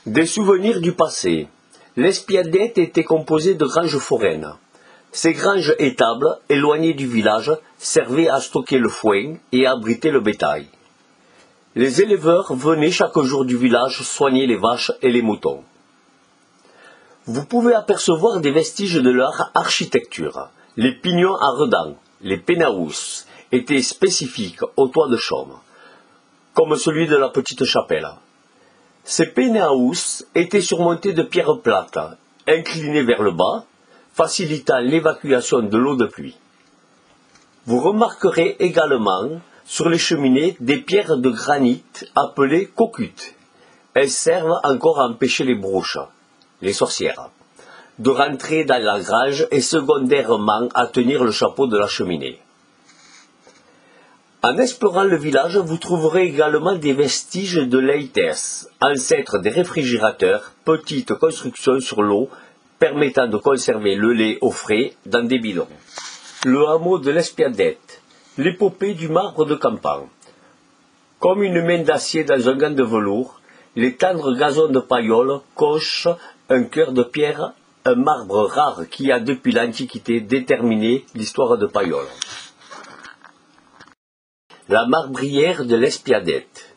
Des souvenirs du passé. L'Espiadette était composée de granges foraines. Ces granges étables, éloignées du village, servaient à stocker le foin et à abriter le bétail. Les éleveurs venaient chaque jour du village soigner les vaches et les moutons. Vous pouvez apercevoir des vestiges de leur architecture. Les pignons à redans, les pénaous, étaient spécifiques au toit de chaume, comme celui de la petite chapelle. Ces pénaous étaient surmontés de pierres plates, inclinées vers le bas, facilitant l'évacuation de l'eau de pluie. Vous remarquerez également sur les cheminées des pierres de granit appelées cocutes. Elles servent encore à empêcher les brouches, les sorcières, de rentrer dans la grange et secondairement à tenir le chapeau de la cheminée. En explorant le village, vous trouverez également des vestiges de leiters, ancêtres des réfrigérateurs, petites constructions sur l'eau permettant de conserver le lait au frais dans des bidons. Le hameau de l'Espiadette, l'épopée du marbre de Campan. Comme une main d'acier dans un gant de velours, les tendres gazons de paillole cochent un cœur de pierre, un marbre rare qui a depuis l'Antiquité déterminé l'histoire de Paillole. La marbrière de l'Espiadette.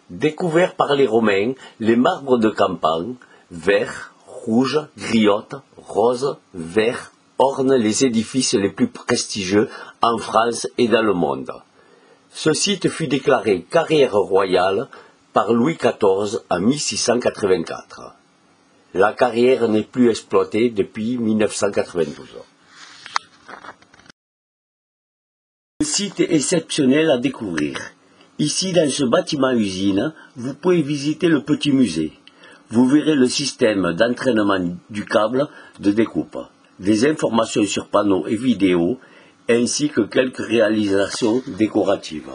Découvert par les Romains, les marbres de Campan, verts, rouges, griottes, roses, verts, ornent les édifices les plus prestigieux en France et dans le monde. Ce site fut déclaré carrière royale par Louis XIV en 1684. La carrière n'est plus exploitée depuis 1992. Un site exceptionnel à découvrir. Ici, dans ce bâtiment-usine, vous pouvez visiter le petit musée. Vous verrez le système d'entraînement du câble de découpe, des informations sur panneaux et vidéos, ainsi que quelques réalisations décoratives.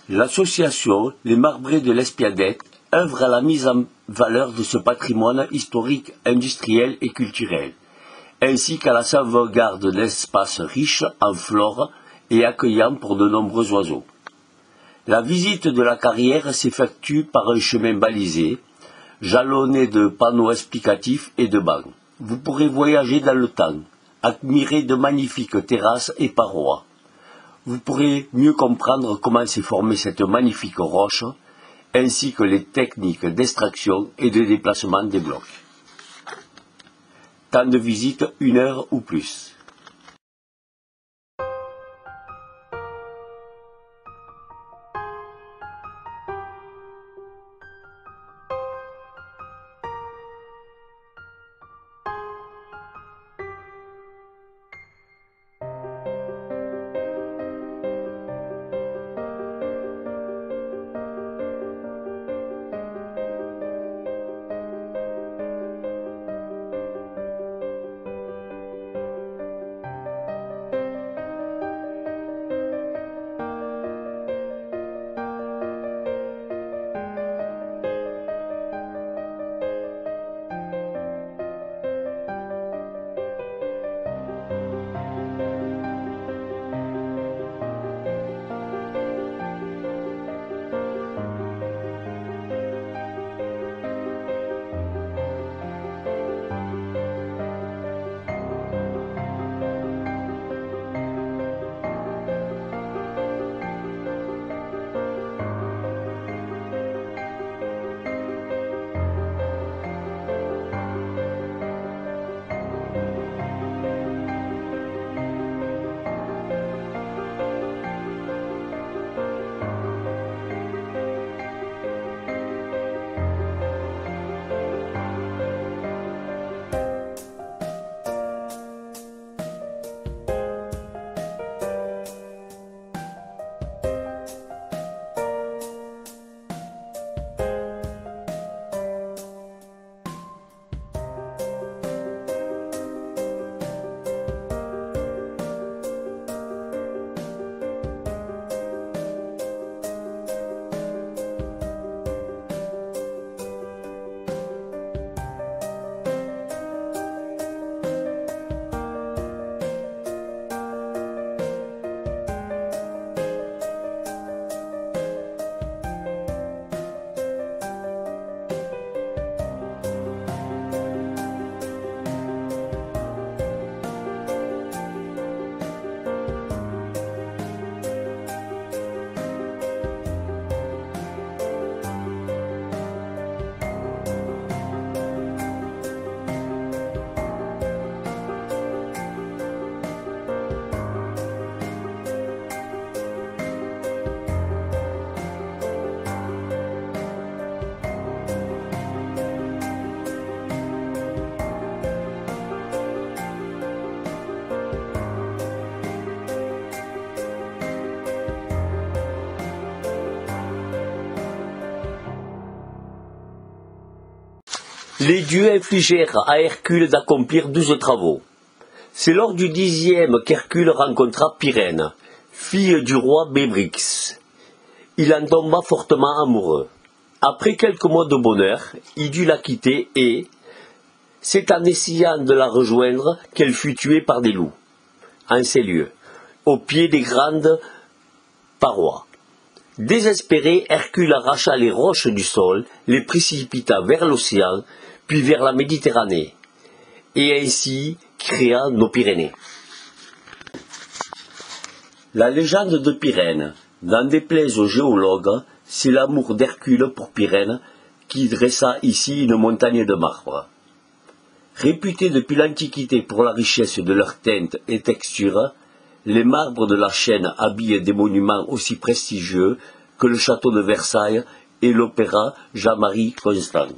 L'association Les Marbrés de l'Espiadette œuvre à la mise en valeur de ce patrimoine historique, industriel et culturel, ainsi qu'à la sauvegarde d'espaces riches en flore et accueillants pour de nombreux oiseaux. La visite de la carrière s'effectue par un chemin balisé, jalonné de panneaux explicatifs et de bancs. Vous pourrez voyager dans le temps, admirer de magnifiques terrasses et parois. Vous pourrez mieux comprendre comment s'est formée cette magnifique roche, ainsi que les techniques d'extraction et de déplacement des blocs. Temps de visite 1 heure ou plus. Les dieux infligèrent à Hercule d'accomplir 12 travaux. C'est lors du 10e qu'Hercule rencontra Pyrène, fille du roi Bébrix. Il en tomba fortement amoureux. Après quelques mois de bonheur, il dut la quitter et, c'est en essayant de la rejoindre qu'elle fut tuée par des loups, en ces lieux, au pied des grandes parois. Désespéré, Hercule arracha les roches du sol, les précipita vers l'océan, puis vers la Méditerranée, et ainsi créa nos Pyrénées. La légende de Pyrène, n'en déplaise aux géologues, c'est l'amour d'Hercule pour Pyrène qui dressa ici une montagne de marbre. Réputés depuis l'Antiquité pour la richesse de leurs teintes et textures, les marbres de la Chaîne habillent des monuments aussi prestigieux que le château de Versailles et l'opéra Jean-Marie Constant.